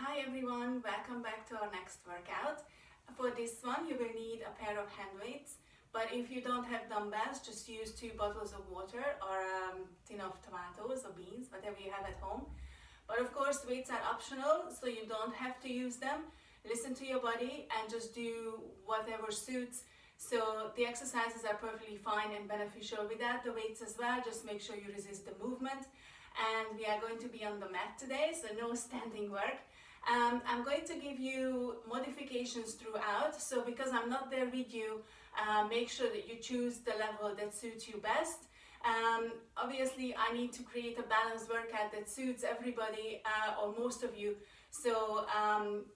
Hi everyone, welcome back to our next workout. For this one you will need a pair of hand weights, but if you don't have dumbbells, just use 2 bottles of water or a tin of tomatoes or beans, whatever you have at home. But of course weights are optional, so you don't have to use them. Listen to your body and just do whatever suits. So the exercises are perfectly fine and beneficial without the weights as well. Just make sure you resist the movement. And we are going to be on the mat today, so no standing work. I'm going to give you modifications throughout, so because I'm not there with you, make sure that you choose the level that suits you best. Obviously, I need to create a balanced workout that suits everybody or most of you. So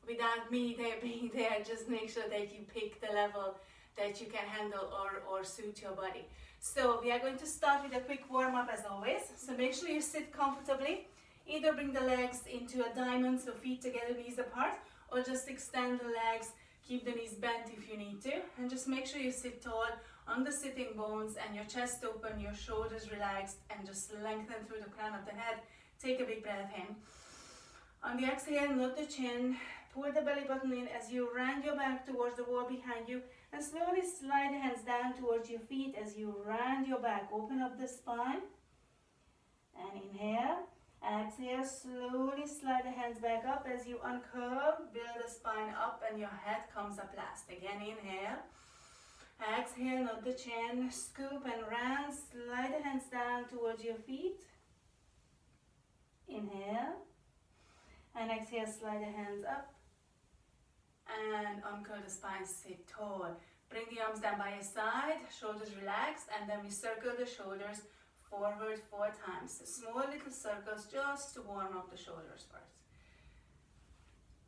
without me there being there, just make sure that you pick the level that you can handle or suit your body. So we are going to start with a quick warm-up as always. So make sure you sit comfortably. Either bring the legs into a diamond, so feet together, knees apart, or just extend the legs, keep the knees bent if you need to, and just make sure you sit tall on the sitting bones and your chest open, your shoulders relaxed, and just lengthen through the crown of the head. Take a big breath in. On the exhale, nod the chin, pull the belly button in as you round your back towards the wall behind you, and slowly slide the hands down towards your feet as you round your back. Open up the spine, and inhale. Exhale, slowly slide the hands back up as you uncurl, build the spine up and your head comes up last. Again, inhale. Exhale, nod the chin, scoop and round, slide the hands down towards your feet. Inhale. And exhale, slide the hands up. And uncurl the spine, sit tall. Bring the arms down by your side, shoulders relaxed, and then we circle the shoulders forward 4 times. Small little circles just to warm up the shoulders first.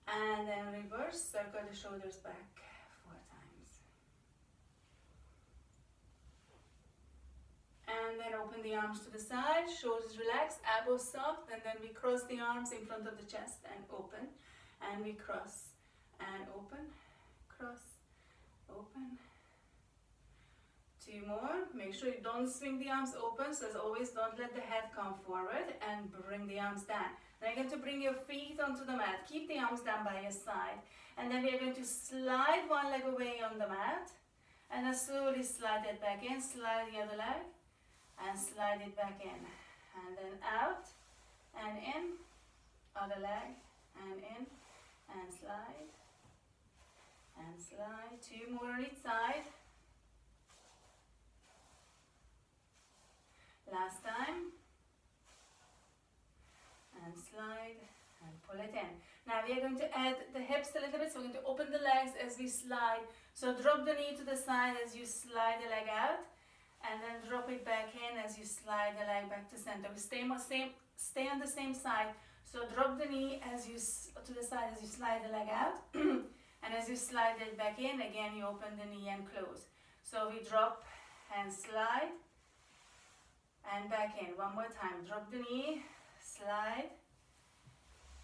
And then reverse, circle the shoulders back 4 times. And then open the arms to the side, shoulders relaxed, elbows soft, and then we cross the arms in front of the chest and open. And we cross and open, cross, open. 2 more. Make sure you don't swing the arms open, so as always, don't let the head come forward and bring the arms down. Now you're going to bring your feet onto the mat. Keep the arms down by your side. And then we are going to slide one leg away on the mat. And then slowly slide it back in. Slide the other leg. And slide it back in. And then out. And in. Other leg. And in. And slide. And slide. 2 more on each side. Last time, and slide, and pull it in. Now we are going to add the hips a little bit, so we're going to open the legs as we slide. So drop the knee to the side as you slide the leg out, and then drop it back in as you slide the leg back to center. We stay on the same side, so drop the knee as you to the side as you slide the leg out, and as you slide it back in, again you open the knee and close. So we drop and slide, and back in. One more time. Drop the knee, slide,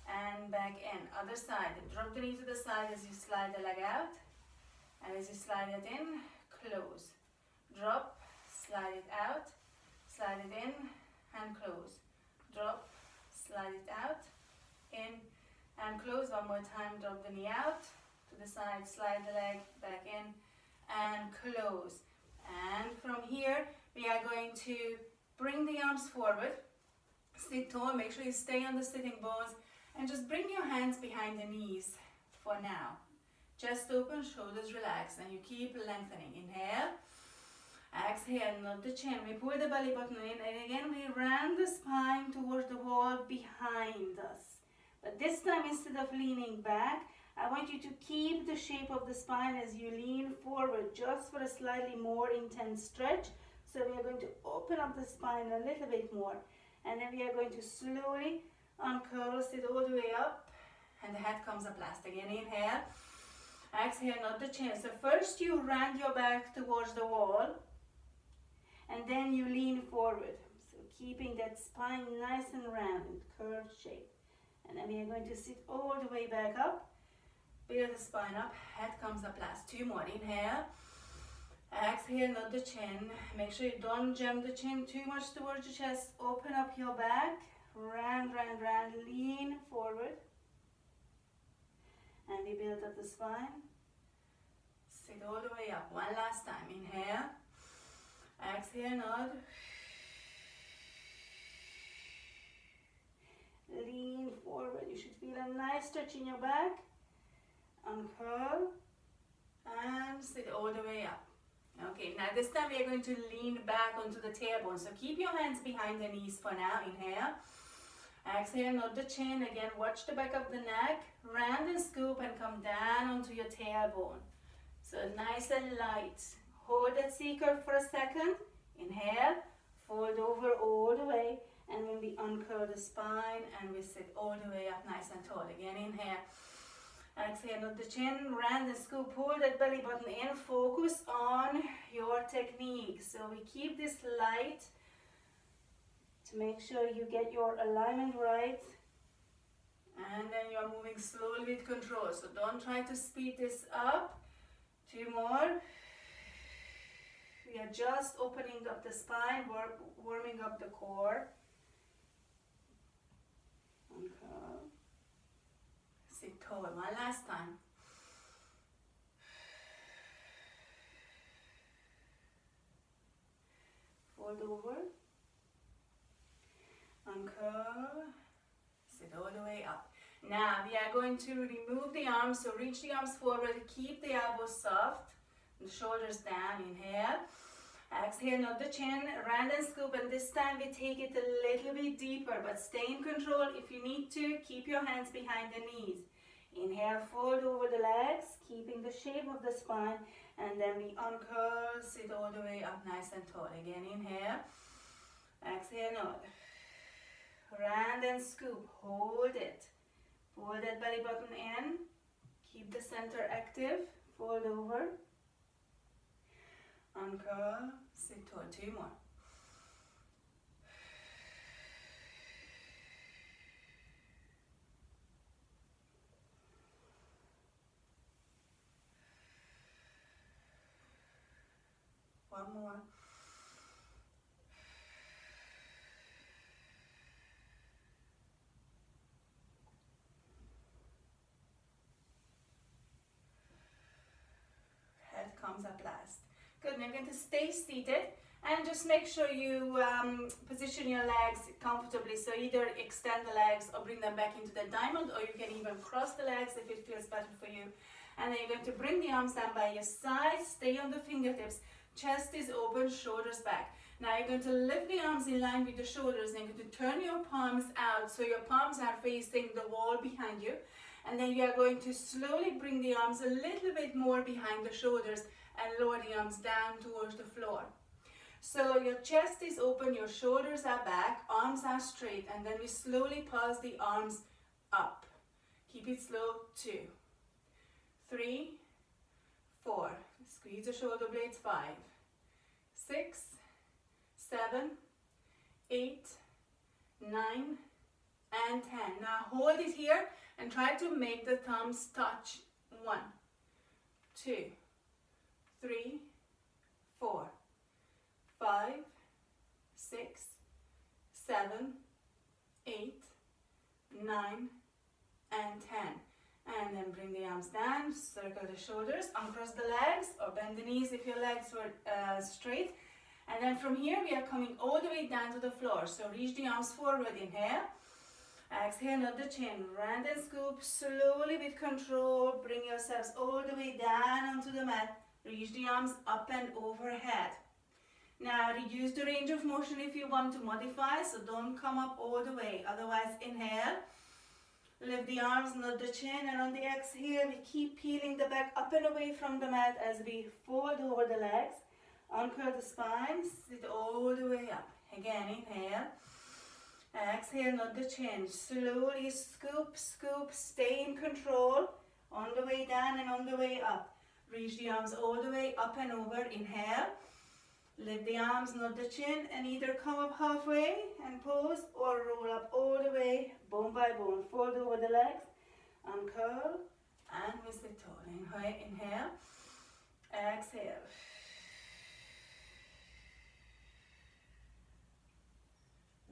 and back in. Other side. Drop the knee to the side as you slide the leg out. And as you slide it in, close. Drop, slide it out, slide it in, and close. Drop, slide it out, in, and close. One more time. Drop the knee out, to the side, slide the leg back in, and close. And from here, we are going to bring the arms forward, sit tall, make sure you stay on the sitting bones, and just bring your hands behind the knees for now. Chest open, shoulders relaxed, and you keep lengthening. Inhale, exhale, nod the chin. We pull the belly button in, and again we round the spine towards the wall behind us. But this time, instead of leaning back, I want you to keep the shape of the spine as you lean forward, just for a slightly more intense stretch. So we are going to open up the spine a little bit more. And then we are going to slowly uncurl, sit all the way up. And the head comes up last. Again, inhale. Exhale, nod the chin. So first you round your back towards the wall. And then you lean forward. So keeping that spine nice and round, curved shape. And then we are going to sit all the way back up. Build the spine up. Head comes up last. 2 more. Inhale. Exhale, nod the chin. Make sure you don't jam the chin too much towards your chest. Open up your back. Round, round, round. Lean forward. And we build up the spine. Sit all the way up. One last time. Inhale. Exhale, nod. Lean forward. You should feel a nice stretch in your back. Uncurl. And sit all the way up. Okay, now this time we are going to lean back onto the tailbone. So keep your hands behind the knees for now. Inhale. Exhale, nod the chin. Again, watch the back of the neck. Round and scoop and come down onto your tailbone. So nice and light. Hold that C-curve for a second. Inhale. Fold over all the way. And when we uncurl the spine and we sit all the way up nice and tall. Again, inhale. Exhale, nod the chin, round and scoop, pull that belly button in, focus on your technique. So we keep this light to make sure you get your alignment right. And then you're moving slowly with control. So don't try to speed this up. 2 more. We are just opening up the spine, warming up the core. Uncurl. Sit tall. One last time. Fold over. Uncurl. Sit all the way up. Now we are going to remove the arms. So reach the arms forward. Keep the elbows soft. The shoulders down. Inhale. Exhale, nod the chin, round and scoop, and this time we take it a little bit deeper, but stay in control. If you need to, keep your hands behind the knees. Inhale, fold over the legs, keeping the shape of the spine, and then we uncurl, sit all the way up nice and tall. Again, inhale, exhale, nod. Round and scoop, hold it. Fold that belly button in, keep the center active, fold over. Uncurl, sit tall. 2 more. One more. Head comes up last. Good, now you're going to stay seated and just make sure you position your legs comfortably. So either extend the legs or bring them back into the diamond, or you can even cross the legs if it feels better for you. And then you're going to bring the arms down by your sides, stay on the fingertips, chest is open, shoulders back. Now you're going to lift the arms in line with the shoulders, and you're going to turn your palms out so your palms are facing the wall behind you. And then you are going to slowly bring the arms a little bit more behind the shoulders and lower the arms down towards the floor. So your chest is open, your shoulders are back, arms are straight, and then we slowly pulse the arms up. Keep it slow. 2, 3, 4. Squeeze the shoulder blades. 5, 6, 7, 8, 9, and 10. Now hold it here and try to make the thumbs touch. 1, 2, 3, 4, 5, 6, 7, 8, 9, and 10. And then bring the arms down, circle the shoulders, uncross the legs or bend the knees if your legs were straight. And then from here we are coming all the way down to the floor. So reach the arms forward, inhale. Exhale, nod the chin, round and scoop, slowly with control. Bring yourselves all the way down onto the mat. Reach the arms up and overhead. Now reduce the range of motion if you want to modify, so don't come up all the way. Otherwise, inhale. Lift the arms, nod the chin, and on the exhale, we keep peeling the back up and away from the mat as we fold over the legs. Uncurl the spine, sit all the way up. Again, inhale. Exhale, nod the chin. Slowly scoop, scoop, stay in control. On the way down and on the way up. Reach the arms all the way up and over. Inhale. Lift the arms, nod the chin, and either come up halfway and pose or roll up all the way, bone by bone. Fold over the legs, uncurl, and we sit tall. Inhale, exhale.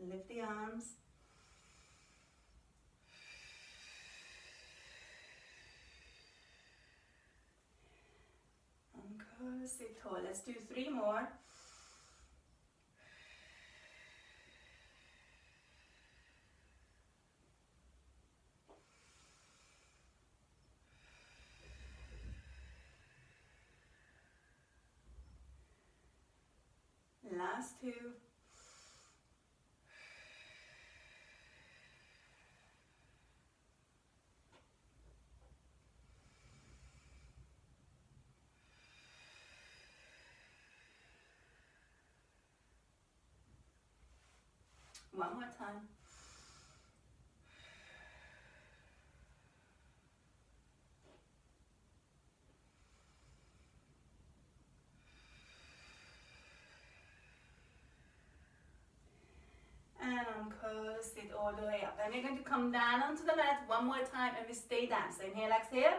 Lift the arms. sit tall. Let's do 3 more. Last 2. One more time. And uncurl, sit all the way up. And we're going to come down onto the mat one more time and we stay down. So inhale, exhale,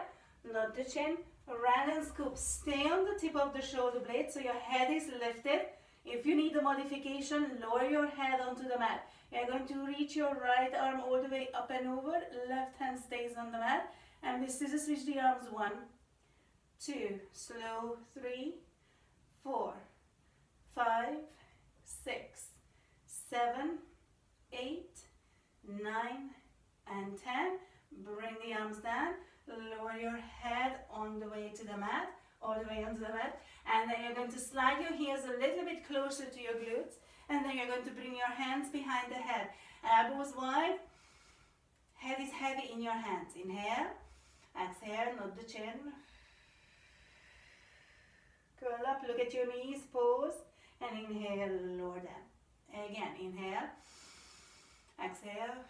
nod the chin, round and scoop. Stay on the tip of the shoulder blade so your head is lifted. If you need a modification, lower your head onto the mat. You're going to reach your right arm all the way up and over. Left hand stays on the mat. And we scissor switch the arms. 1, 2, slow, 3, 4, 5, 6, 7, 8, 9, and 10. Bring the arms down. Lower your head on the way to the mat, all the way onto the mat. And then you're going to slide your heels a little bit closer to your glutes. And then you're going to bring your hands behind the head. Elbows wide. Head is heavy in your hands. Inhale. Exhale. Nod the chin. Curl up. Look at your knees. Pose. And inhale. Lower down. Again. Inhale. Exhale.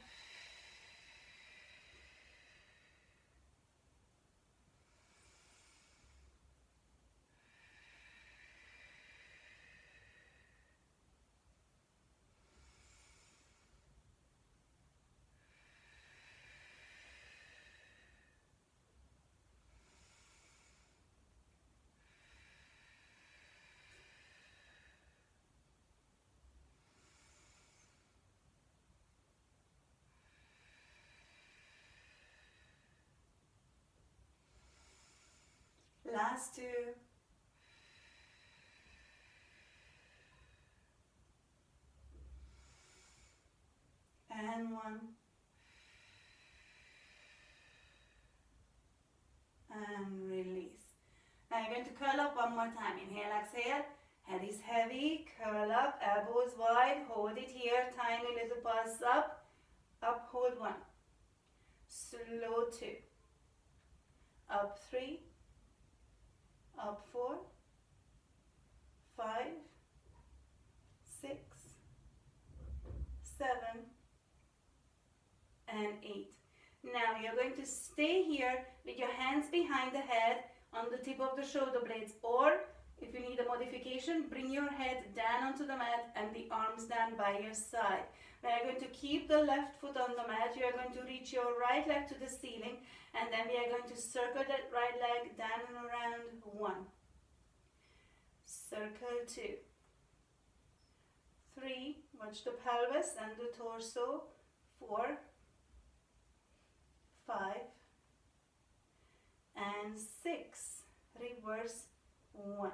Last 2. And 1. And release. Now you're going to curl up one more time. Inhale, exhale. Head is heavy. Curl up. Elbows wide. Hold it here. Tiny little pulse up. Up, hold 1. Slow 2. Up 3. Up 4, 5, 6, 7, and 8. Now you're going to stay here with your hands behind the head on the tip of the shoulder blades, or if you need a modification, bring your head down onto the mat and the arms down by your side. We are going to keep the left foot on the mat. You are going to reach your right leg to the ceiling, and then we are going to circle that right leg down and around. 1. Circle 2. 3. Watch the pelvis and the torso. 4. 5. And 6. Reverse. 1.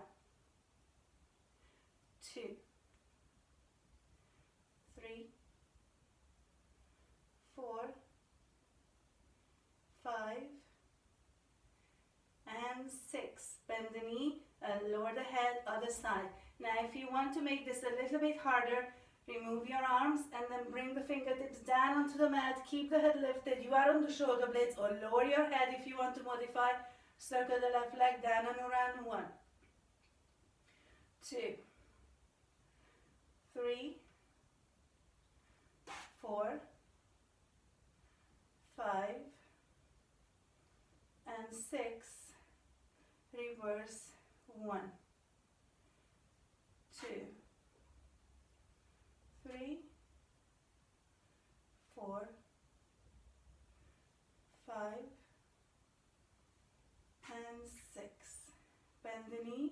2. 3. 4, 5, and 6. Bend the knee and lower the head, other side. Now if you want to make this a little bit harder, remove your arms and then bring the fingertips down onto the mat. Keep the head lifted. You are on the shoulder blades, or lower your head if you want to modify. Circle the left leg down and around. 1, 2, 3, 4, 5, and 6. Reverse. 1, 2, 3, 4, 5, and 6. Bend the knee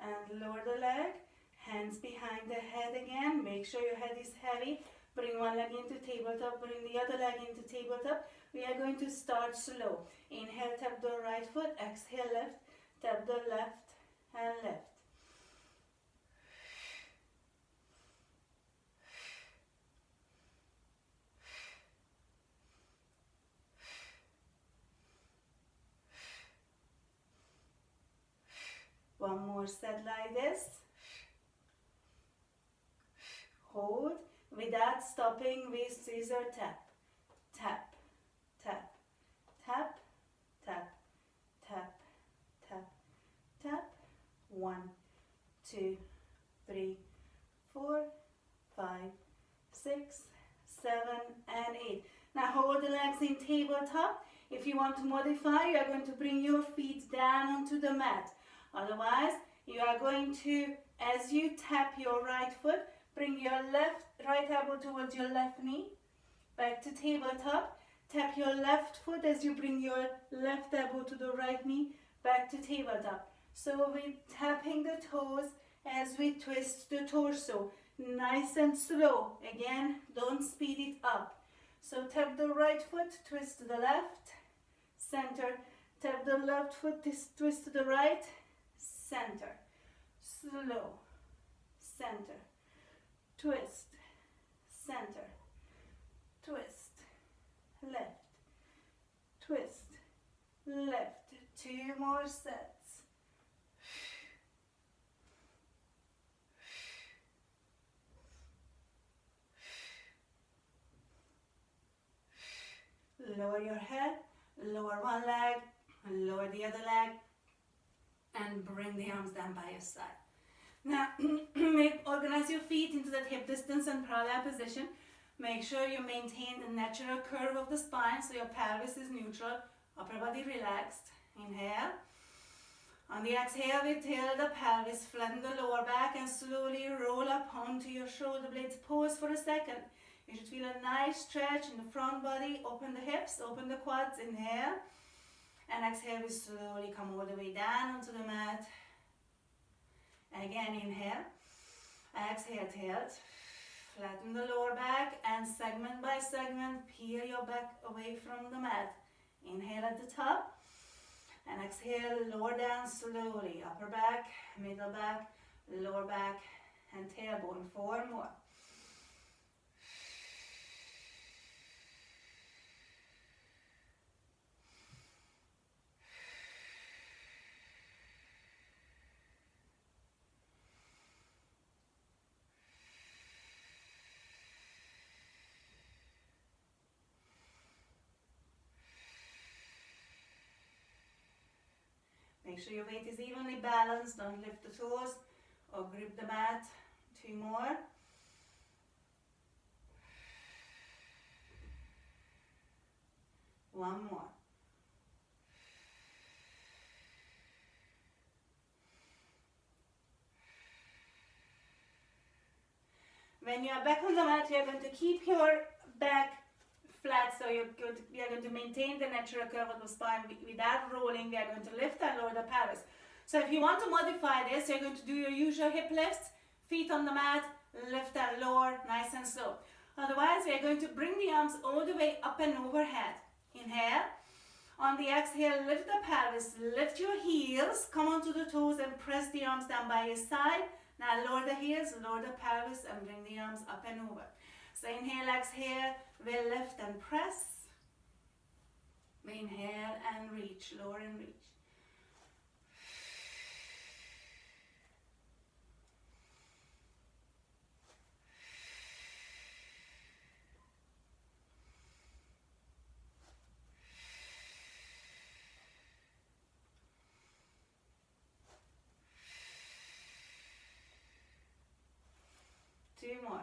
and lower the leg. Hands behind the head again. Make sure your head is heavy. Bring one leg into tabletop, bring the other leg into tabletop. We are going to start slow. Inhale, tap the right foot. Exhale, left. Tap the left and left. more set like this. Hold without stopping with scissor tap. Tap, tap, tap, tap, tap, tap, tap. 1, 2, 3, 4, 5, 6, 7, and 8. Now hold the legs in tabletop. If you want to modify, you are going to bring your feet down onto the mat. Otherwise, you are going to, as you tap your right foot, bring your right elbow towards your left knee. Back to tabletop. Tap your left foot as you bring your left elbow to the right knee. Back to tabletop. So we're tapping the toes as we twist the torso. Nice and slow. Again, don't speed it up. So tap the right foot, twist to the left, center. Tap the left foot, twist to the right, center. Slow, center, twist, center, twist, left, twist, left. 2 more sets. Lower your head, lower one leg, lower the other leg, and bring the arms down by your side. Now, organize your feet into that hip distance and parallel position. Make sure you maintain the natural curve of the spine so your pelvis is neutral, upper body relaxed. Inhale. On the exhale, we tilt the pelvis, flatten the lower back, and slowly roll up onto your shoulder blades. Pause for a second. You should feel a nice stretch in the front body. Open the hips, open the quads. Inhale. And exhale, we slowly come all the way down onto the mat. Again, inhale. Exhale, tilt. Flatten the lower back and segment by segment, peel your back away from the mat. Inhale at the top. And exhale, lower down slowly. Upper back, middle back, lower back, and tailbone. 4 more. Make sure your weight is evenly balanced. Don't lift the toes or grip the mat. 2 more. One more. When you are back on the mat, you are going to keep your back flat, so we are going to maintain the natural curve of the spine without rolling. We are going to lift and lower the pelvis. So if you want to modify this, you're going to do your usual hip lifts, feet on the mat, lift and lower, nice and slow. Otherwise, we are going to bring the arms all the way up and overhead. Inhale. On the exhale, lift the pelvis, lift your heels, come onto the toes and press the arms down by your side. Now lower the heels, lower the pelvis, and bring the arms up and over. So inhale, exhale, we lift and press. We inhale and reach, lower and reach. Two more.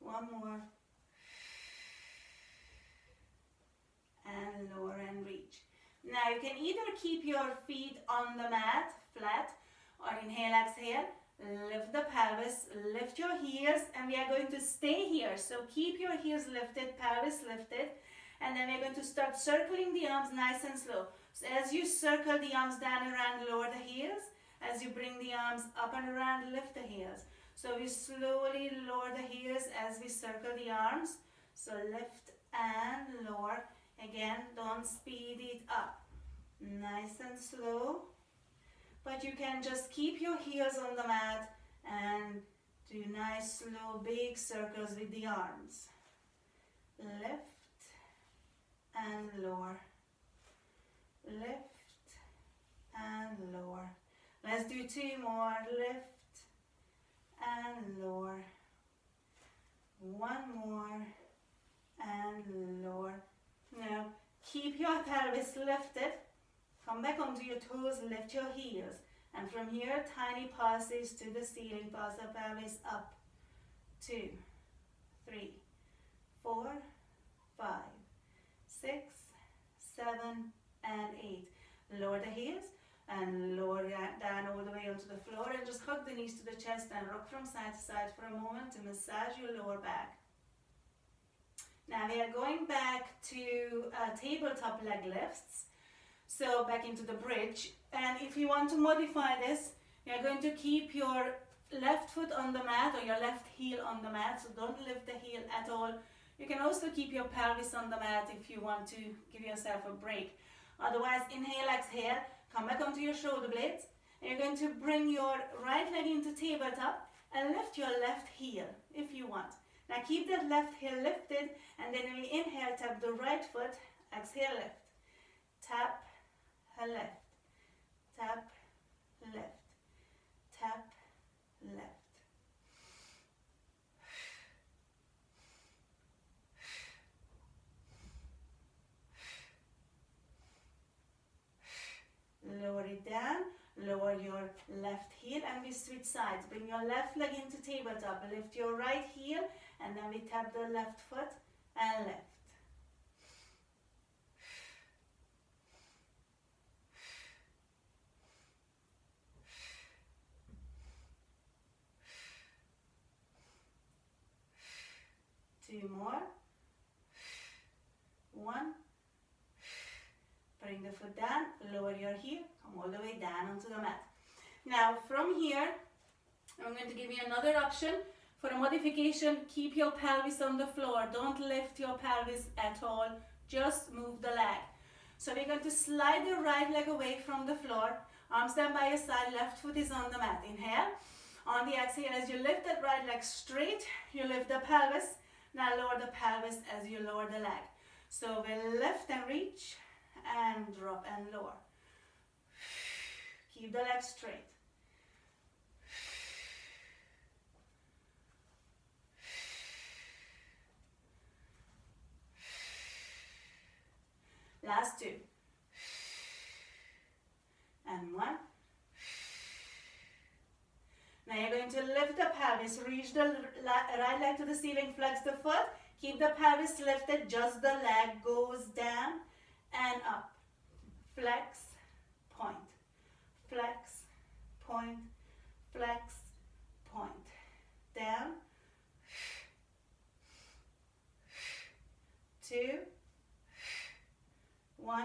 One more. And lower and reach. Now you can either keep your feet on the mat flat, or inhale, exhale, lift the pelvis, lift your heels, and we are going to stay here. So keep your heels lifted, pelvis lifted, and then we're going to start circling the arms nice and slow. So as you circle the arms down around, lower the heels. As you bring the arms up and around, lift the heels. So we slowly lower the heels as we circle the arms. So lift and lower. Again, don't speed it up. Nice and slow. But you can just keep your heels on the mat and do nice, slow, big circles with the arms. Lift and lower. lift and lower. Let's do 2 more, lift and lower. 1 more and lower. Now keep your pelvis lifted, come back onto your toes, lift your heels, and from here tiny passes to the ceiling, pass the pelvis up. 2, 3, 4, 5, 6, 7 and 8. Lower the heels and lower down all the way onto the floor, and just hug the knees to the chest and rock from side to side for a moment to massage your lower back. Now we are going back to tabletop leg lifts, so back into the bridge. And if you want to modify this, you're going to keep your left foot on the mat or your left heel on the mat, so don't lift the heel at all. You can also keep your pelvis on the mat if you want to give yourself a break. Otherwise, inhale, exhale, come back onto your shoulder blades, and you're going to bring your right leg into tabletop and lift your left heel if you want. Now keep that left heel lifted, and then when you inhale, tap the right foot, exhale, lift. Tap, left, tap, left, tap, left. Lower it down, lower your left heel, and we switch sides. Bring your left leg into tabletop, lift your right heel, and then we tap the left foot and lift. Two more. 1. Bring the foot down, lower your heel, come all the way down onto the mat. Now from here, I'm going to give you another option. For a modification, keep your pelvis on the floor. Don't lift your pelvis at all, just move the leg. So we're going to slide the right leg away from the floor, arms down by your side, left foot is on the mat. Inhale. On the exhale, as you lift that right leg straight, you lift the pelvis. Now lower the pelvis as you lower the leg. So we'll lift and reach, and drop and lower. Keep the leg straight. Last 2. And 1. Now you're going to lift the pelvis, reach the right leg to the ceiling, flex the foot, keep the pelvis lifted, just the leg goes down and up. Flex, point, flex, point, flex, point. Down. 2, 1.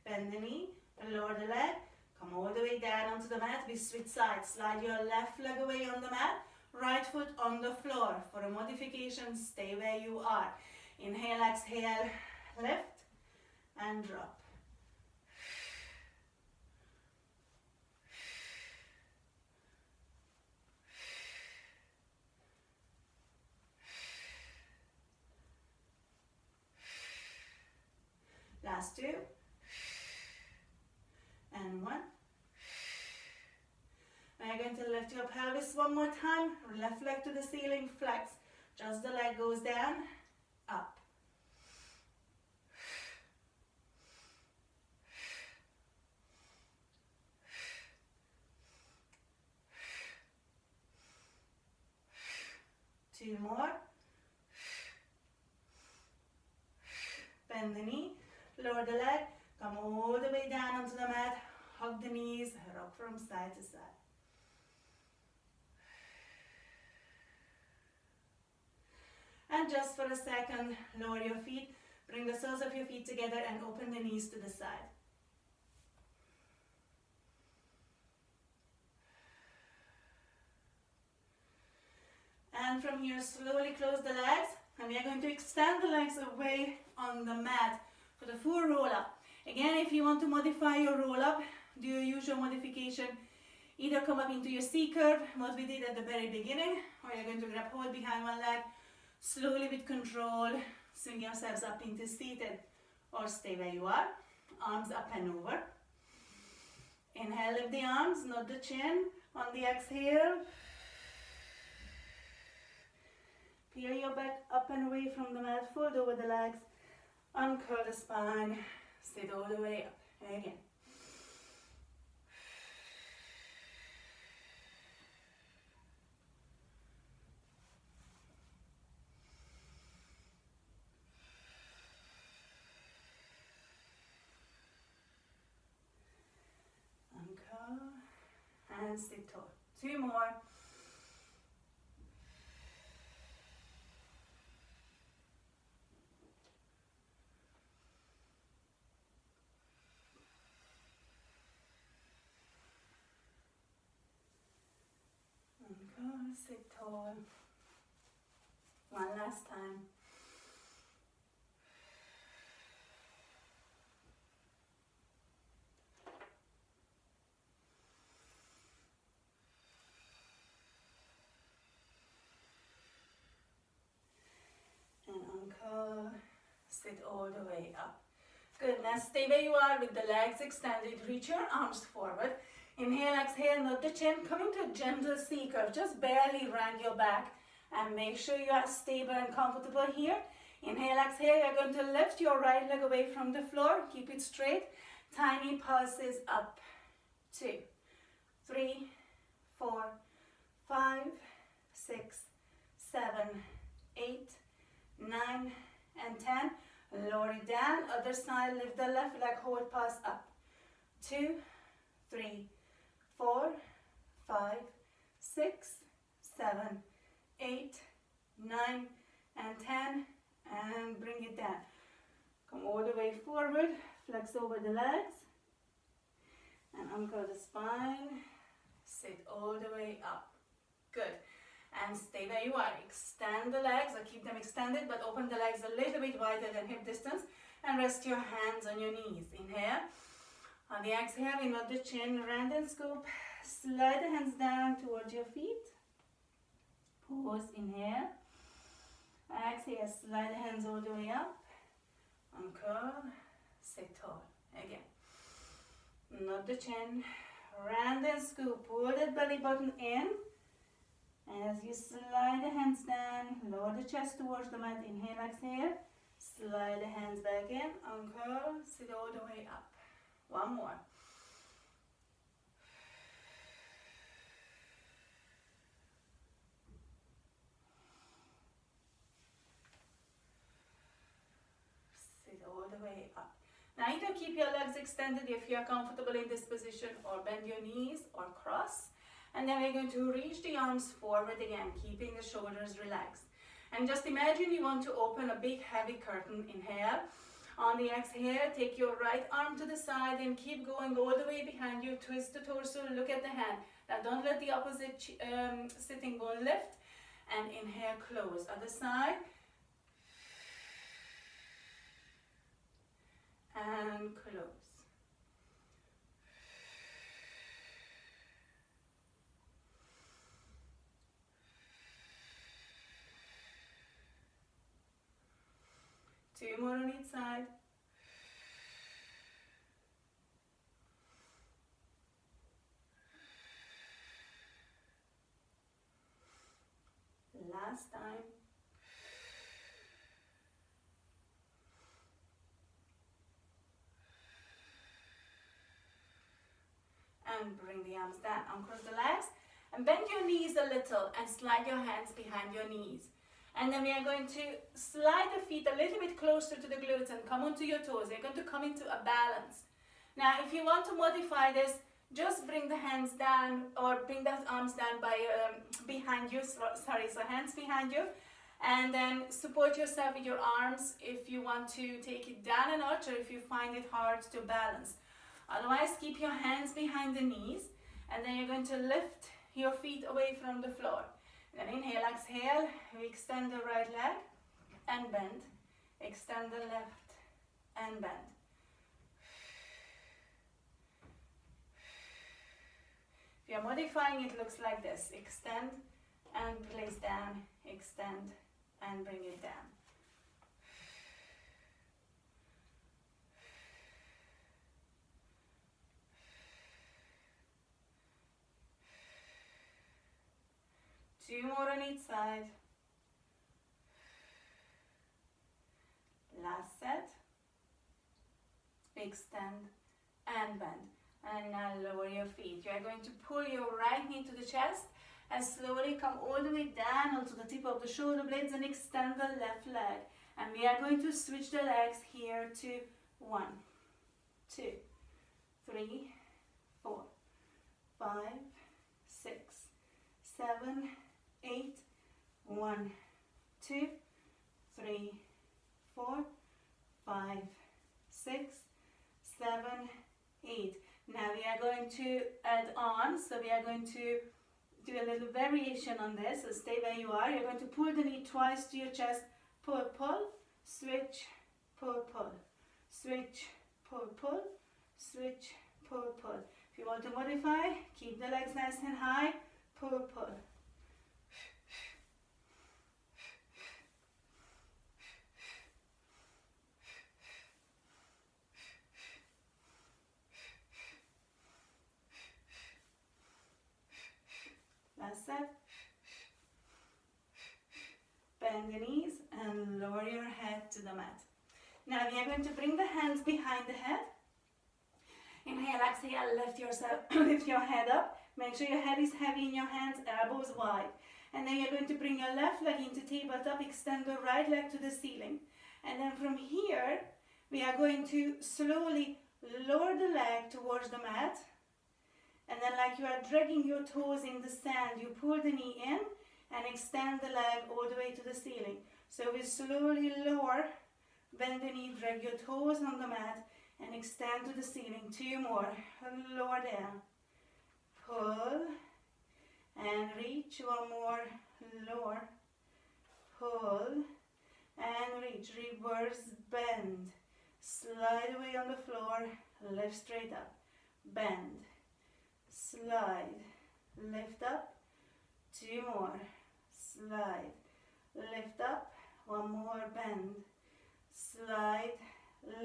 Bend the knee, lower the leg, come all the way down onto the mat. We switch sides. Slide your left leg away on the mat, right foot on the floor. For a modification, stay where you are. Inhale, exhale, lift and drop. Last 2. And 1. Now you're going to lift your pelvis one more time. Left leg to the ceiling, flex. Just the leg goes down, up. Two more. Bend the knee, lower the leg, come all the way down onto the mat, hug the knees, rock from side to side. And just for a second, lower your feet, bring the soles of your feet together and open the knees to the side. And from here, slowly close the legs, and we are going to extend the legs away on the mat for the full roll up. Again, if you want to modify your roll up, do your usual modification. Either come up into your C curve, what we did at the very beginning, or you're going to grab hold behind one leg, slowly with control, swing yourselves up into seated, or stay where you are. arms up and over. Inhale, lift the arms, nod the chin. On the exhale, peel your back up and away from the mat, fold over the legs, uncurl the spine, sit all the way up. And again. And sit tall. 2 more. And sit tall. One last time. Sit all the way up. Good. Now stay where you are with the legs extended. Reach your arms forward. Inhale, exhale, nod the chin. Coming to a gentle C curve. Just barely round your back. And make sure you are stable and comfortable here. Inhale, exhale. You're going to lift your right leg away from the floor. Keep it straight. Tiny pulses up. 2, 3, 4, 5, 6, 7, 8, 9, and 10. Lower it down. Other side, lift the left leg, hold pulse up. 2, 3, 4, 5, 6, 7, 8, 9, and 10. And bring it down. Come all the way forward. Flex over the legs. And anchor the spine. Sit all the way up. Good. And stay where you are. Extend the legs, or keep them extended, but open the legs a little bit wider than hip distance, and rest your hands on your knees. Inhale. On the exhale, we nod the chin, round and scoop. Slide the hands down towards your feet. Pause, inhale. Exhale, slide the hands all the way up. Uncurl, sit tall. Again. Nod the chin, round and scoop. Pull that belly button in. As you slide the hands down, lower the chest towards the mat. Inhale, exhale. Slide the hands back in. Uncurl, sit all the way up. One more. Sit all the way up. Now either keep your legs extended if you are comfortable in this position, or bend your knees or cross. And then we're going to reach the arms forward again, keeping the shoulders relaxed. And just imagine you want to open a big heavy curtain. Inhale. On the exhale, take your right arm to the side and keep going all the way behind you. Twist the torso, look at the hand. Now don't let the opposite sitting bone lift. And inhale, close. Other side. And close. Two more on each side. Last time. And bring the arms down. Uncross the legs. And bend your knees a little and slide your hands behind your knees. And then we are going to slide the feet a little bit closer to the glutes and come onto your toes. You're going to come into a balance. Now, if you want to modify this, just bring the hands down, or bring the arms down by behind you. So hands behind you. And then support yourself with your arms if you want to take it down a notch, or if you find it hard to balance. Otherwise, keep your hands behind the knees. And then you're going to lift your feet away from the floor. Then inhale, exhale, we extend the right leg and bend. Extend the left and bend. If you're modifying, it looks like this. Extend and place down, extend and bring it down. 2 more on each side. Last set. Extend and bend. And now lower your feet. You are going to pull your right knee to the chest and slowly come all the way down onto the tip of the shoulder blades and extend the left leg. And we are going to switch the legs here to 1, 2, 3, 4, 5, 6, 7, 8, 1, 2, 3, 4, 5, 6, 7, 8. Now we are going to add on, so we are going to do a little variation on this. So stay where you are. You're going to pull the knee twice to your chest, pull, pull, switch, pull, pull, switch, pull, pull, switch, pull, pull. If you want to modify, keep the legs nice and high, pull, pull. Last set. Bend the knees and lower your head to the mat. Now we are going to bring the hands behind the head. Inhale, exhale, lift your head up. Make sure your head is heavy in your hands, elbows wide. And then you're going to bring your left leg into tabletop, extend the right leg to the ceiling. And then from here, we are going to slowly lower the leg towards the mat. And then like you are dragging your toes in the sand, you pull the knee in and extend the leg all the way to the ceiling. So we slowly lower, bend the knee, drag your toes on the mat and extend to the ceiling. 2 more, lower down, pull and reach. 1 more, lower, pull and reach. Reverse bend, slide away on the floor, lift straight up, bend, slide, lift up. 2 more, slide, lift up. 1 more, bend, slide,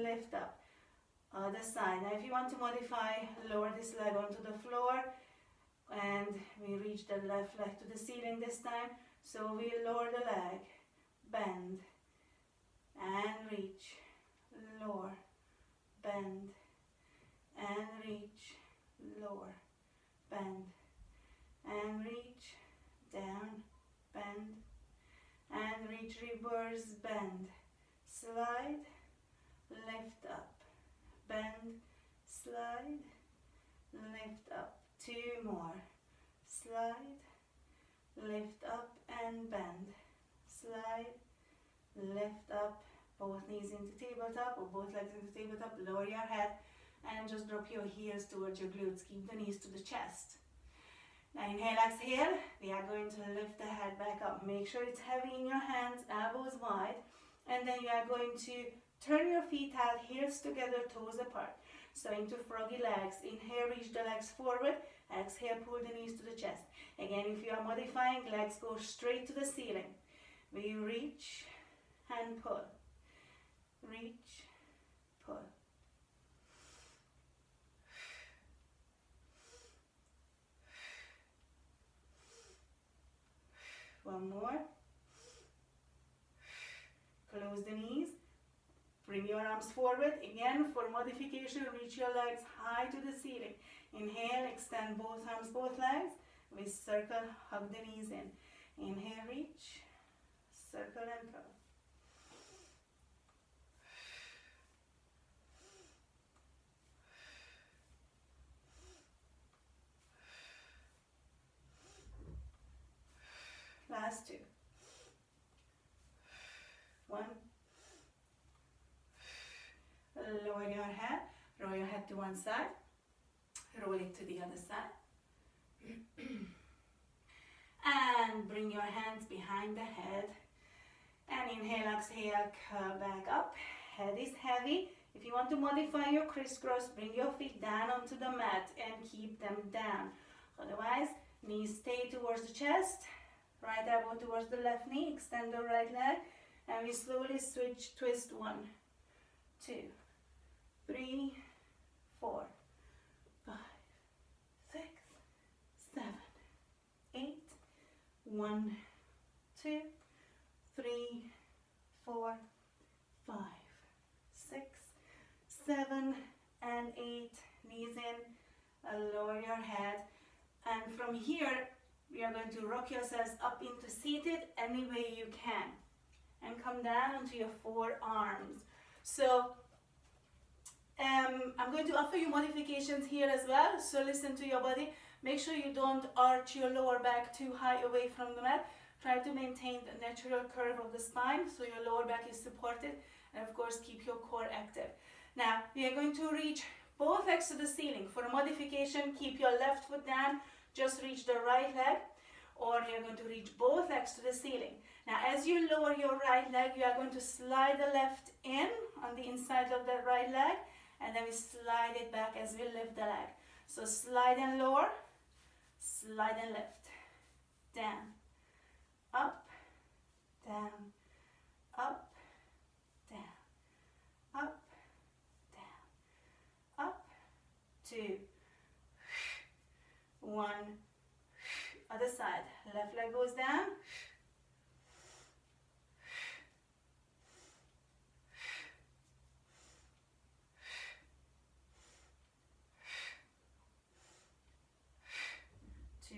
lift up. Other side. Now if you want to modify, lower this leg onto the floor and we reach the left leg to the ceiling this time. So we lower the leg, bend and reach, lower, bend and reach, lower, bend and reach, down, bend and reach, reverse bend, slide, lift up, bend, slide, lift up. 2 more, slide, lift up and bend, slide, lift up. Both knees into tabletop or both legs into tabletop. Lower your head and just drop your heels towards your glutes. Keep the knees to the chest. Now inhale, exhale. We are going to lift the head back up. Make sure it's heavy in your hands, elbows wide. And then you are going to turn your feet out, heels together, toes apart. So into froggy legs. Inhale, reach the legs forward. Exhale, pull the knees to the chest. Again, if you are modifying, legs go straight to the ceiling. We reach and pull. Reach, pull. One more. Close the knees. Bring your arms forward. Again, for modification, reach your legs high to the ceiling. Inhale, extend both arms, both legs. We circle, hug the knees in. Inhale, reach, circle and curl. Last 2. 1. Lower your head, roll your head to one side, roll it to the other side. And bring your hands behind the head. And inhale, exhale, curl back up. Head is heavy. If you want to modify your crisscross, bring your feet down onto the mat and keep them down. Otherwise, knees stay towards the chest. Right elbow towards the left knee. Extend the right leg. And we slowly switch, twist. 1, 2, 3, 4, 5, 6, 7, 8, 1, 2, 3, 4, 5, 6, 7, and 8. Knees in, lower your head. And from here, we are going to rock yourselves up into seated any way you can. And come down onto your forearms. So, I'm going to offer you modifications here as well. So listen to your body. Make sure you don't arch your lower back too high away from the mat. Try to maintain the natural curve of the spine so your lower back is supported. And of course, keep your core active. Now, we are going to reach both legs to the ceiling. For a modification, keep your left foot down. Just reach the right leg. Or you're going to reach both legs to the ceiling. Now, as you lower your right leg, you are going to slide the left in on the inside of the right leg. And then we slide it back as we lift the leg. So slide and lower, slide and lift, down, up, down, up, down, up, down, up, 2, 1, other side, left leg goes down,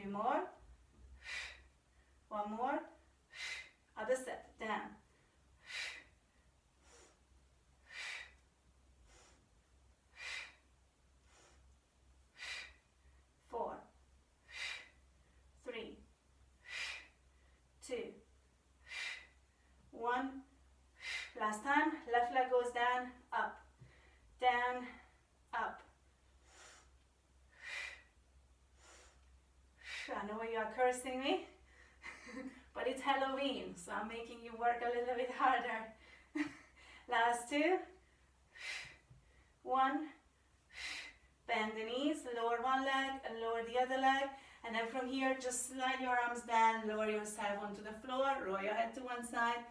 2 more, 1 more, other side, down, 4, 3, 2, 1, last time, left leg goes down, up, down, up. I know you are cursing me, but it's Halloween, so I'm making you work a little bit harder. Last 2, 1, bend the knees, lower one leg and lower the other leg, and then from here just slide your arms down, lower yourself onto the floor, roll your head to one side,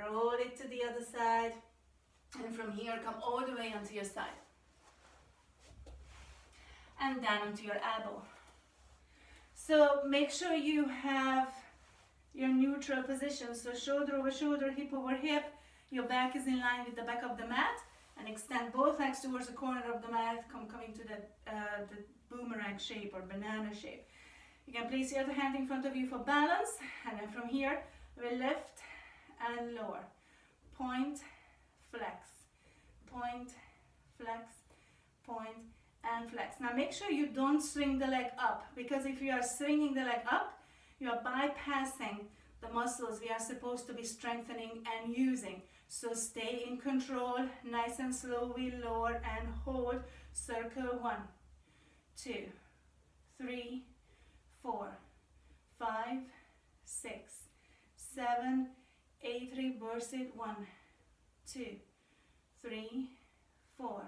roll it to the other side, and from here come all the way onto your side. And down onto your elbow. So make sure you have your neutral position. So shoulder over shoulder, hip over hip. Your back is in line with the back of the mat. And extend both legs towards the corner of the mat, coming to the boomerang shape or banana shape. You can place your other hand in front of you for balance. And then from here, we lift and lower. Point, flex. Point, flex, point, and flex. Now make sure you don't swing the leg up, because if you are swinging the leg up, you are bypassing the muscles we are supposed to be strengthening and using. So stay in control, nice and slow, we lower and hold, circle 1, 2, 3, 4, 5, 6, 7, 8, reverse it, 1, 2, 3, 4,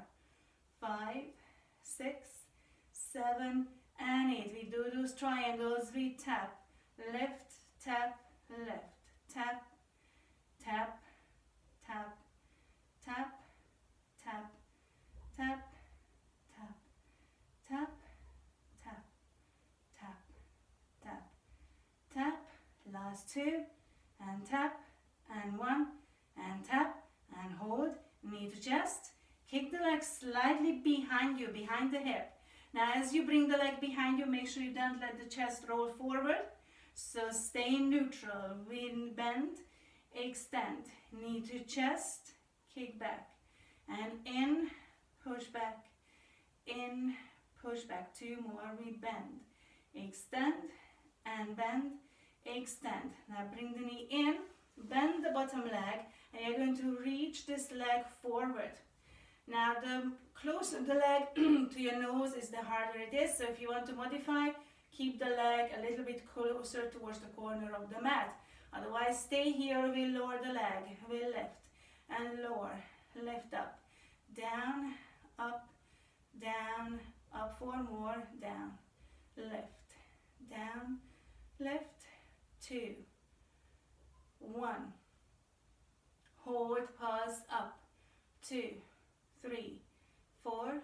5, 6, 7, and 8. We do those triangles, we tap, lift, tap, lift, tap, tap, tap, tap, tap, tap, tap, tap, tap, tap, tap, tap, last 2, and tap, and 1, and tap, and hold, knee to chest, kick the leg slightly behind you, behind the hip. Now as you bring the leg behind you, make sure you don't let the chest roll forward. So stay neutral, bend, extend, knee to chest, kick back, and in, push back, in, push back, 2 more, we bend, extend, and bend, extend. Now bring the knee in, bend the bottom leg, and you're going to reach this leg forward. Now the closer the leg to your nose is, the harder it is. So if you want to modify, keep the leg a little bit closer towards the corner of the mat. Otherwise, stay here, we lower the leg, we lift and lower, lift up, down, up, 4 more, down, lift, down, lift, 2, 1, hold, pause, up, 2, 3, 4,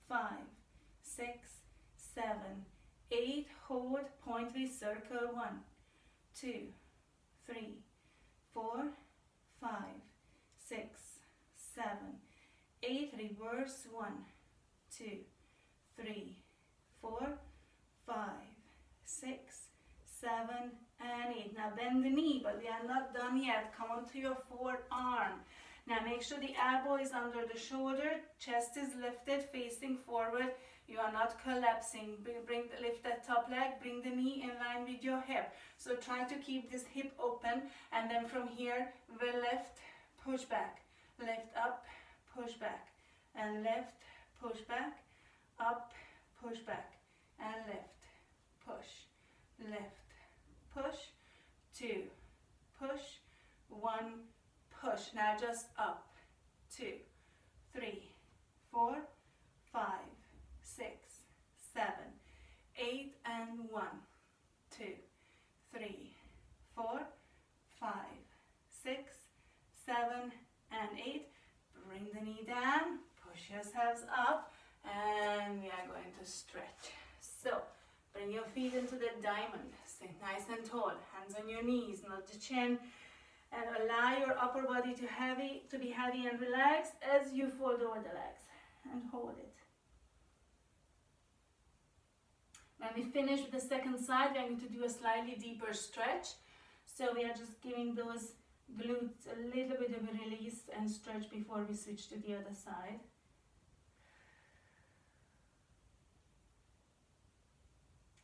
5, 6, 7, 8, hold, point, we circle, 1, 2, 3, 4, 5, 6, 7, 8. Reverse. 1, 2, 3, 4, 5, 6, 7, and 8. Now bend the knee, but we are not done yet. Come onto your forearm. Now make sure the elbow is under the shoulder, chest is lifted, facing forward. You are not collapsing. Lift that top leg, bring the knee in line with your hip. So try to keep this hip open, and then from here, we lift, push back, lift up, push back, and lift, push back, up, push back, and lift, push, lift, push, 2, push, 1, push. Now just up, 2, 3, 4, 5, 6, 7, 8, and 1, 2, 3, 4, 5, 6, 7, and 8. Bring the knee down, push yourselves up, and we are going to stretch. So bring your feet into the diamond. Stay nice and tall. Hands on your knees, not the chin. And allow your upper body to be heavy and relaxed as you fold over the legs. And hold it. When we finish with the second side, we are going to do a slightly deeper stretch. So we are just giving those glutes a little bit of a release and stretch before we switch to the other side.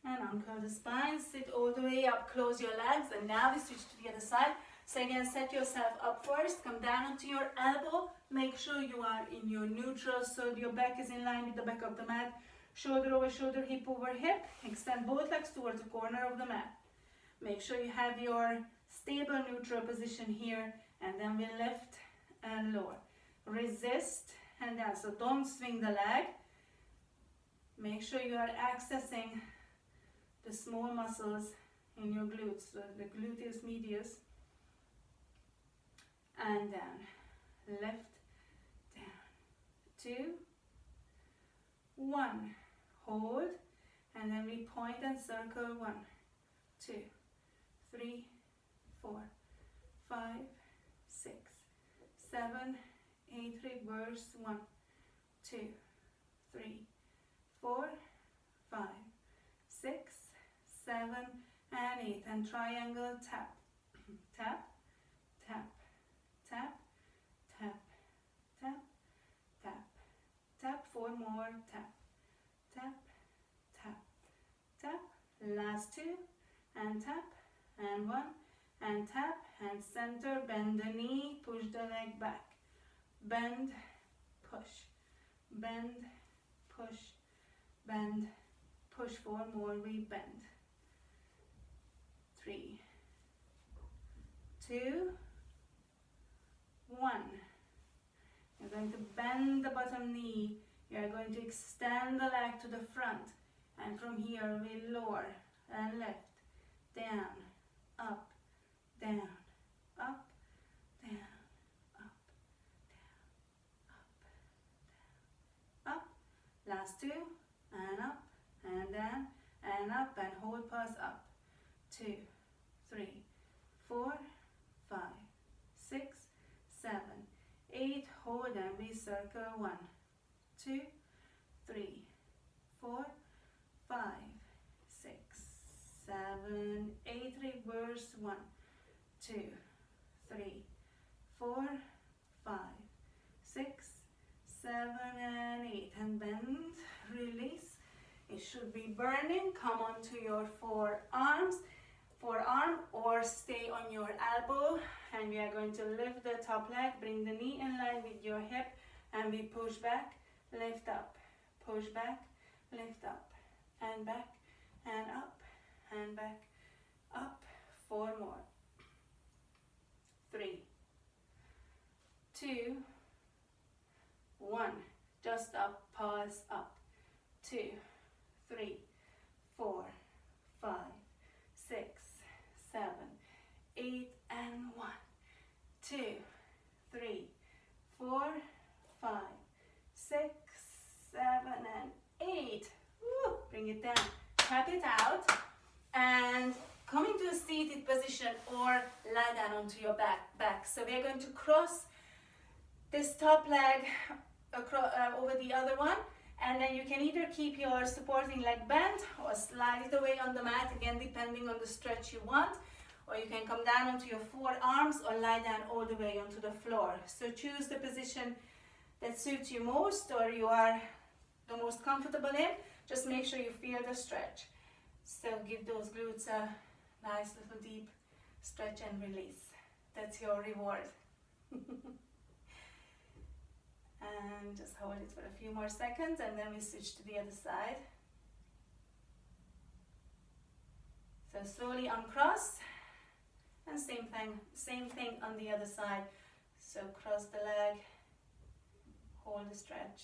And uncurl the spine, sit all the way up, close your legs, and now we switch to the other side. So again, set yourself up first, come down onto your elbow, make sure you are in your neutral, so your back is in line with the back of the mat, shoulder over shoulder, hip over hip, extend both legs towards the corner of the mat. Make sure you have your stable neutral position here, and then we lift and lower. Resist and down, so don't swing the leg. Make sure you are accessing the small muscles in your glutes, so the gluteus medius, and down, lift, down, 2, 1, hold, and then we point and circle, 1, 2, 3, 4, 5, 6, 7, 8, reverse, 1, 2, 3, 4, 5, 6, 7, and 8, and triangle tap, tap, tap, tap, tap, tap, tap, tap, 4 more, tap, tap, tap, tap, last 2, and tap, and 1, and tap, and center, bend the knee, push the leg back, bend, push, bend, push, bend, push, 4 more, we bend, 3, 2, 1. You're going to bend the bottom knee. You are going to extend the leg to the front, and from here we lower and lift, down, up, down, up, down, up, down, up, down, up. Last 2, and up, and down, and up, and hold, pause, up. 2, 3, 4, 5, 6, 7, 8, hold, and we circle, 1, 2, 3, 4, 5, 6, 7, 8, reverse, 1, 2, 3, 4, 5, 6, 7, and 8, and bend, release. It should be burning. Come onto your forearm, or stay on your elbow, and we are going to lift the top leg, bring the knee in line with your hip, and we push back, lift up, push back, lift up, and back, and up, and back, up. 4 more. 3, 2, 1. Just up, pause, up. 2, 3, 4, 5, 6, 7, 8, and 1, 2, 3, 4, 5, 6, 7, and 8. Woo. Bring it down. Tap it out, and coming to a seated position. down onto your back. So we are going to cross this top leg across, over the other one, and then you can either keep your supporting leg bent or slide it away on the mat, again depending on the stretch you want, or you can come down onto your forearms or lie down all the way onto the floor. So choose the position that suits you most or you are the most comfortable in. Just make sure you feel the stretch. So give those glutes a nice little deep stretch and release. That's your reward. And just hold it for a few more seconds and then we switch to the other side. So slowly uncross and same thing on the other side. So cross the leg, hold the stretch.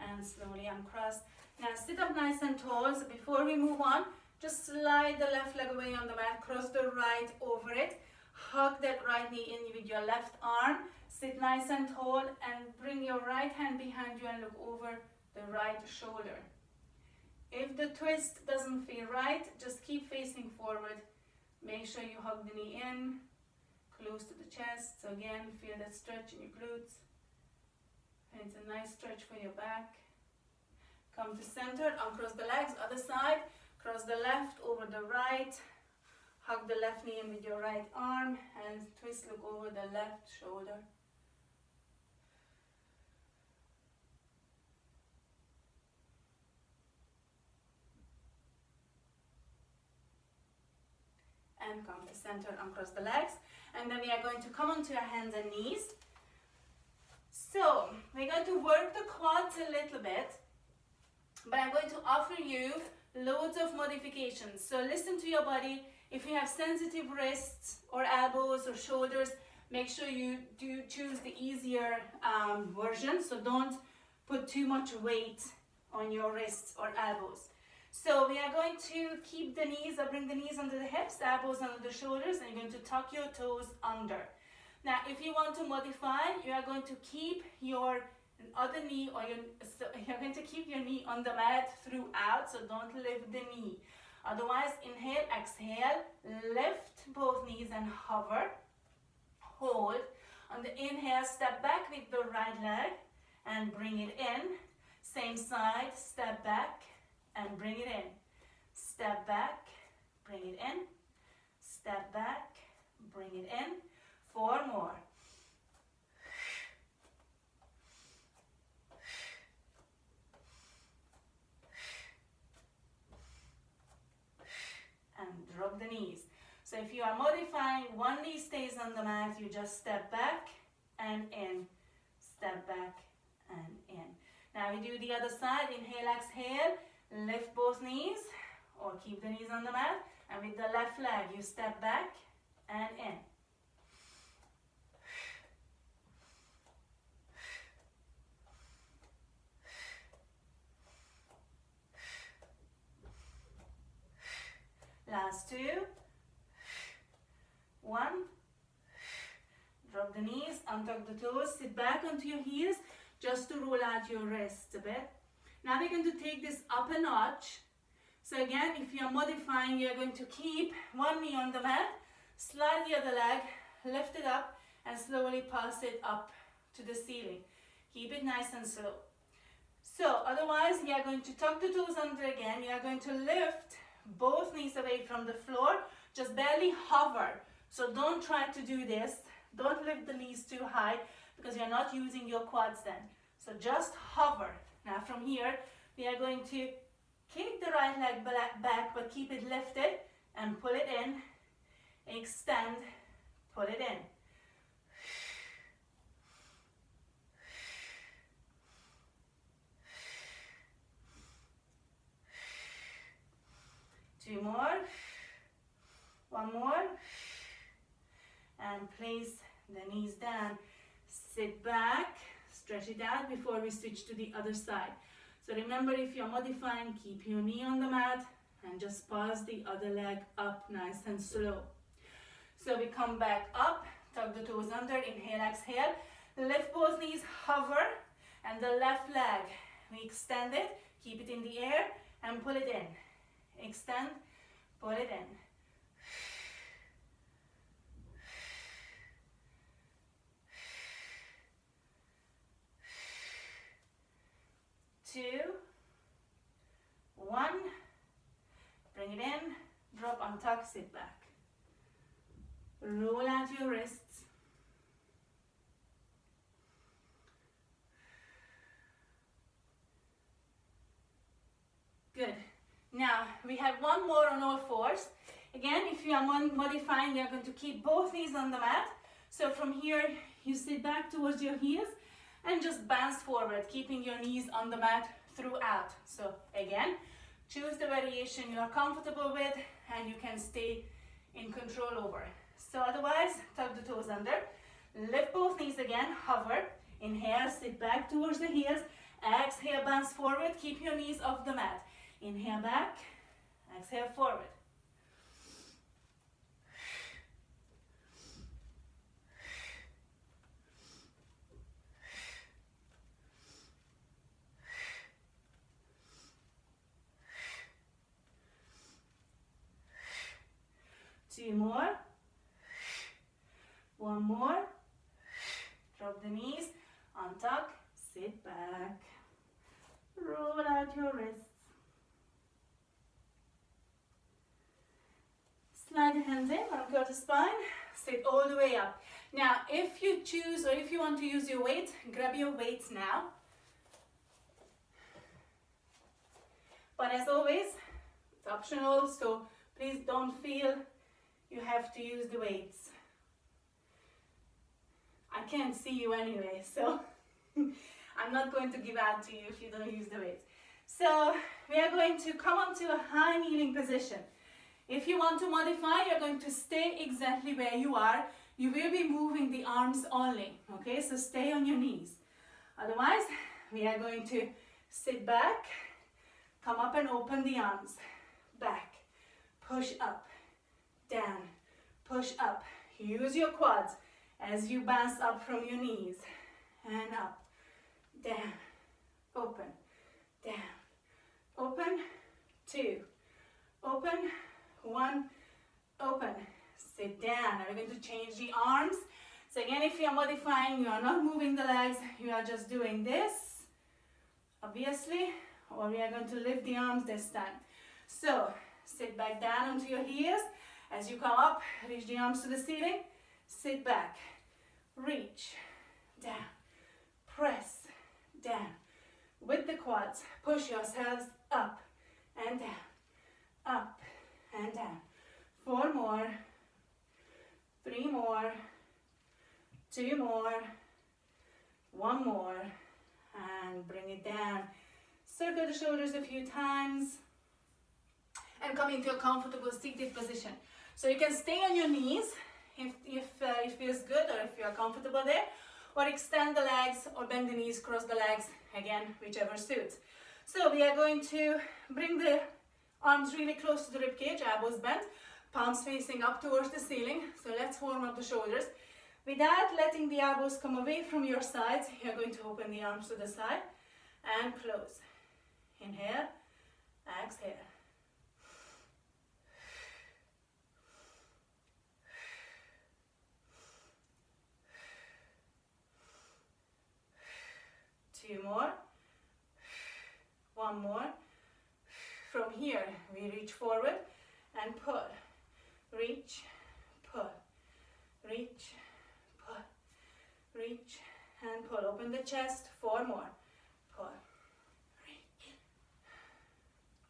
And slowly uncross. Now sit up nice and tall. So before we move on, just slide the left leg away on the mat, cross the right over it, hug that right knee in with your left arm, sit nice and tall and bring your right hand behind you and look over the right shoulder. If the twist doesn't feel right, just keep facing forward. Make sure you hug the knee in, close to the chest. So again, feel that stretch in your glutes. And it's a nice stretch for your back. Come to center, uncross the legs, other side, cross the left over the right, hug the left knee in with your right arm and twist, look over the left shoulder. And come to center, uncross the legs. And then we are going to come onto your hands and knees. So we're going to work the quads a little bit, but I'm going to offer you loads of modifications. So listen to your body. If you have sensitive wrists or elbows or shoulders, make sure you do choose the easier version. So don't put too much weight on your wrists or elbows. So we are going to keep the knees, or bring the knees under the hips, elbows under the shoulders, and you're going to tuck your toes under. Now, if you want to modify, you are going to keep your other knee, or you're going to keep your knee on the mat throughout, so don't lift the knee. Otherwise, inhale, exhale, lift both knees and hover, hold. On the inhale, step back with the right leg and bring it in. Same side, step back and bring it in. Step back, bring it in. Step back, bring it in. 4 more. And drop the knees. So if you are modifying, one knee stays on the mat, you just step back and in. Step back and in. Now we do the other side. Inhale, exhale, lift both knees or keep the knees on the mat. And with the left leg, you step back and in. Last 2. 1. Drop the knees, untuck the toes, sit back onto your heels just to roll out your wrists a bit. Now we're going to take this up a notch. So again, if you're modifying, you're going to keep one knee on the mat, slide the other leg, lift it up and slowly pass it up to the ceiling. Keep it nice and slow. So otherwise, you are going to tuck the toes under again. You are going to lift both knees away from the floor, just barely hover. So don't try to do this. Don't lift the knees too high because you're not using your quads then. So just hover. Now from here, we are going to kick the right leg back, but keep it lifted and pull it in, extend, pull it in. Two more, one more, and place the knees down. Sit back, stretch it out before we switch to the other side. So remember, if you're modifying, keep your knee on the mat and just pass the other leg up nice and slow. So we come back up, tuck the toes under, inhale, exhale, Lift both knees, hover, and the left leg, we extend it, keep it in the air, and pull it in. Extend, pull it in. 2, 1, bring it in, drop on tuck, sit back. Roll out your wrists. Good. Now we have one more on all fours. Again, if you are modifying, you're going to keep both knees on the mat. So from here, you sit back towards your heels and just bounce forward, keeping your knees on the mat throughout. So again, choose the variation you are comfortable with and you can stay in control over. So otherwise, tuck the toes under, lift both knees again, hover, inhale, sit back towards the heels, exhale, bounce forward, keep your knees off the mat. Inhale back, exhale forward. Two more. One more. Drop the knees, untuck, sit back. Roll out your wrists. Slide the hands in, anchor the spine, sit all the way up. Now, if you choose or if you want to use your weight, grab your weights now. But as always, it's optional, so please don't feel you have to use the weights. I can't see you anyway, so I'm not going to give out to you if you don't use the weights. So we are going to come onto a high kneeling position. If you want to modify, you're going to stay exactly where you are. You will be moving the arms only, okay? So stay on your knees. Otherwise, we are going to sit back, come up and open the arms. Back, push up, down, push up. Use your quads as you bounce up from your knees. And up, down, open, down, open, 2, open, 1, open, sit down. Now we're going to change the arms. So again, if you are modifying, you are not moving the legs, you are just doing this, obviously, or we are going to lift the arms this time. So sit back down onto your heels. As you come up, reach the arms to the ceiling, sit back, reach, down, press, down. With the quads, push yourselves up and down, up and down. 4 more, 3 more, 2 more, 1 more, and bring it down. Circle the shoulders a few times and come into a comfortable seated position. So you can stay on your knees if it feels good or if you are comfortable there, or extend the legs or bend the knees, cross the legs, again, whichever suits. So we are going to bring the arms really close to the rib cage, elbows bent, palms facing up towards the ceiling. So let's warm up the shoulders. Without letting the elbows come away from your sides, you're going to open the arms to the side and close. Inhale, exhale. Two more, 1 more. From here, we reach forward and pull, reach, pull, reach, pull, reach, and pull. Open the chest, 4 more, pull, reach,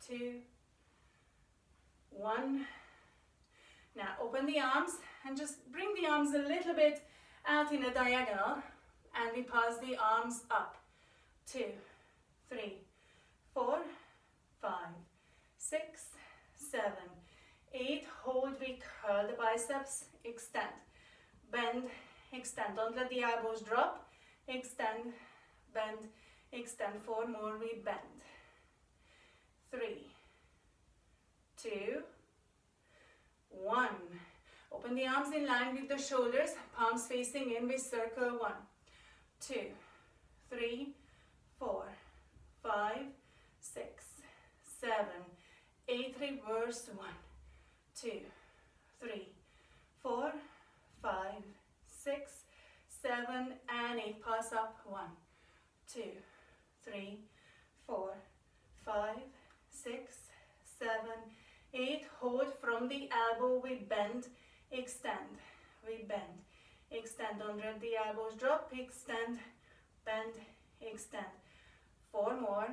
2, 1. Now open the arms and just bring the arms a little bit out in a diagonal, and we pass the arms up. 2, 3, 4, 5, 6, 7, 8. Hold, we curl the biceps, extend, bend, extend. Don't let the elbows drop. Extend, bend, extend. 4 more, we bend. 3, 2, 1. Open the arms in line with the shoulders, palms facing in, we circle 1. 2, 3, 4, 5, 6, 7, 8, reverse, 1, 2, 3, 4, 5, 6, 7, and 8, pass up, 1, 2, 3, 4, 5, 6, 7, 8, hold from the elbow, we bend, extend, we bend, extend, don't let the elbows drop, extend, bend, extend, 4 more,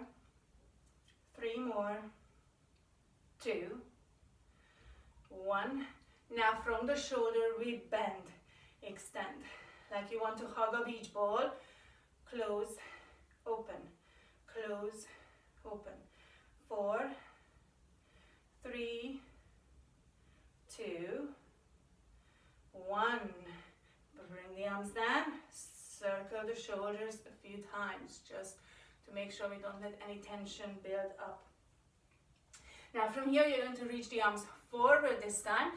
3 more, 2, 1, now from the shoulder we bend, extend, like you want to hug a beach ball, close, open, close, open, 4, 3, 2, 1, bring the arms down, circle the shoulders a few times, just to make sure we don't let any tension build up. Now from here you're going to reach the arms forward this time,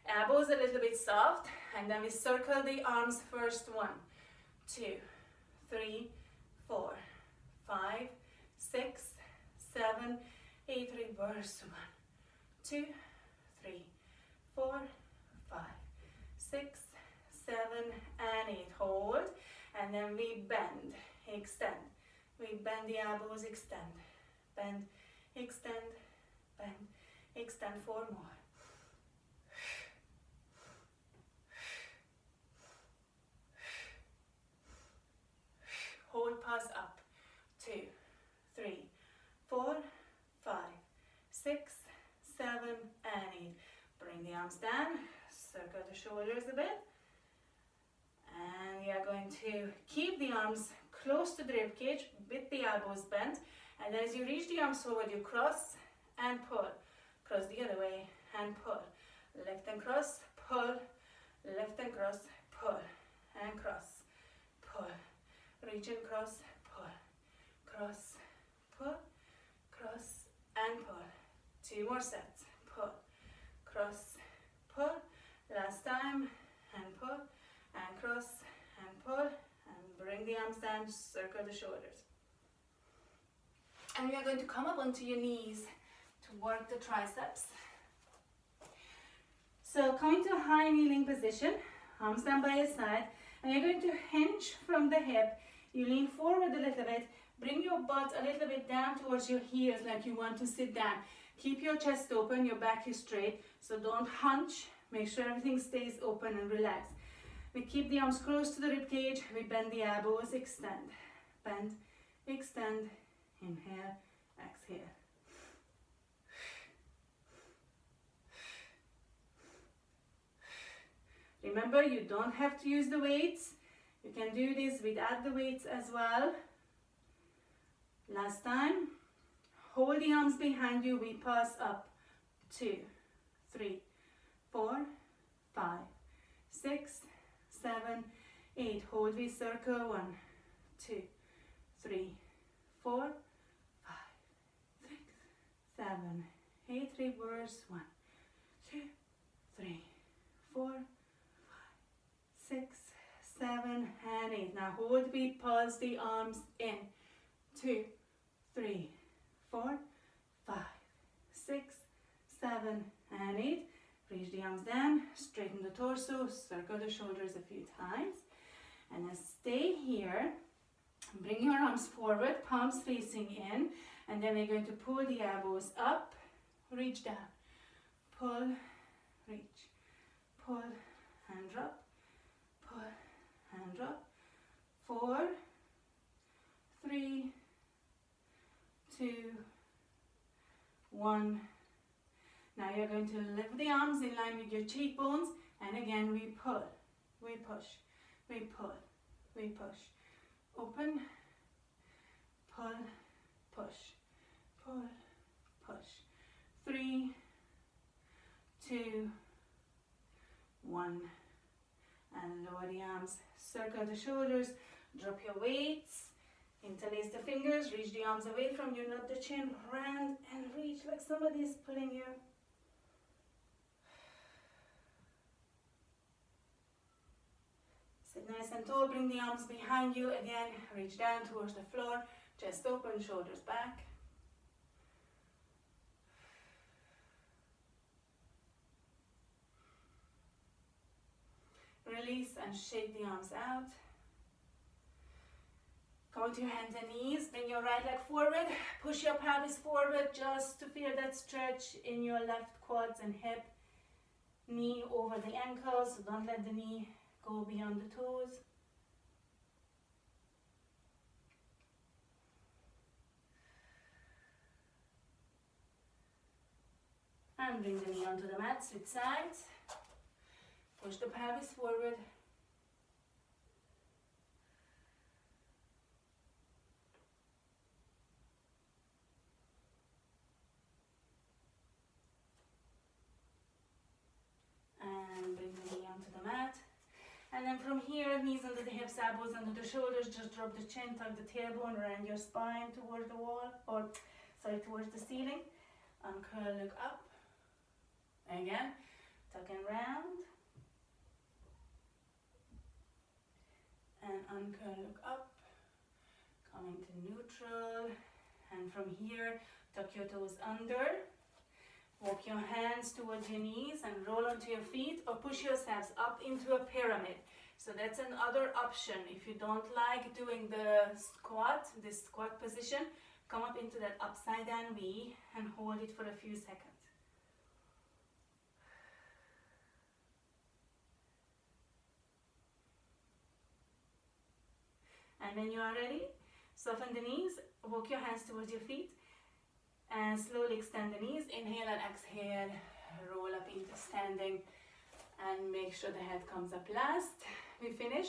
elbows a little bit soft, and then we circle the arms first, 1, 2, 3, 4, 5, 6, 7, 8, reverse, 1, 2, 3, 4, 5, 6, 7, and 8, hold, and then we bend, extend, we bend the elbows, extend, bend, extend, bend, extend, 4 more. Hold, pass up, 2, 3, 4, 5, 6, 7, and 8. Bring the arms down, circle the shoulders a bit, and we are going to keep the arms close to the rib cage with the elbows bent, and then as you reach the arms forward, you cross and pull, cross the other way and pull, lift and cross, pull, lift and cross, pull, and cross, pull, reach and cross, pull, cross, pull, cross, and pull. 2 more sets, pull, cross, pull, last time, and pull, and cross, and pull, and bring the arms down, circle the shoulders. And we are going to come up onto your knees to work the triceps. So coming to a high kneeling position, arms down by your side, and you're going to hinge from the hip. You lean forward a little bit, bring your butt a little bit down towards your heels like you want to sit down. Keep your chest open, your back is straight, so don't hunch. Make sure everything stays open and relaxed. We keep the arms close to the rib cage, we bend the elbows, extend, bend, extend, inhale, exhale. Remember, you don't have to use the weights. You can do this without the weights as well. Last time. Hold the arms behind you, we pass up. 2, 3, 4, 5, 6, 7, 8. Hold, we circle. 1, 2, 3, 4, 5, 6, 7, 8. Reverse. 1, 2, 3, 4, 5, 6, 7, and 8. Now hold, we pulse the arms in. 2, 3, 4, 5, 6, 7, and 8. Reach the arms down, straighten the torso, circle the shoulders a few times, and then stay here. Bring your arms forward, palms facing in, and then we're going to pull the elbows up, reach down, pull, reach, pull, and drop, pull, and drop. 4, 3, 2, 1. Now you're going to lift the arms in line with your cheekbones, and again we pull, we push, we pull, we push. Open, pull, push, pull, push. 3, 2, 1. And lower the arms, circle the shoulders, drop your weights. Interlace the fingers, reach the arms away from you, not the chin, round and reach like somebody is pulling you. Sit nice Nice and tall. Bring the arms behind you. Again, reach down towards the floor. Chest open, shoulders back. Release and shake the arms out. Come to your hands and knees. Bring your right leg forward. Push your pelvis forward just to feel that stretch in your left quads and hip. Knee over the ankles. So don't let the knee go beyond the toes. And bring the knee onto the mat. Switch sides. Push the pelvis forward. And bring the knee onto the mat. And then from here, knees under the hips, elbows under the shoulders, just drop the chin, tuck the tailbone around your spine towards the wall, or sorry, towards the ceiling. Uncurl, look up. Again, tuck and round. And uncurl, look up. Coming to neutral. And from here, tuck your toes under. Walk your hands towards your knees and roll onto your feet, or push yourselves up into a pyramid. So that's another option. If you don't like doing the squat, this squat position, come up into that upside down V and hold it for a few seconds. And when you are ready, soften the knees, walk your hands towards your feet, and slowly extend the knees. Inhale and exhale, roll up into standing, and make sure the head comes up last. We finish.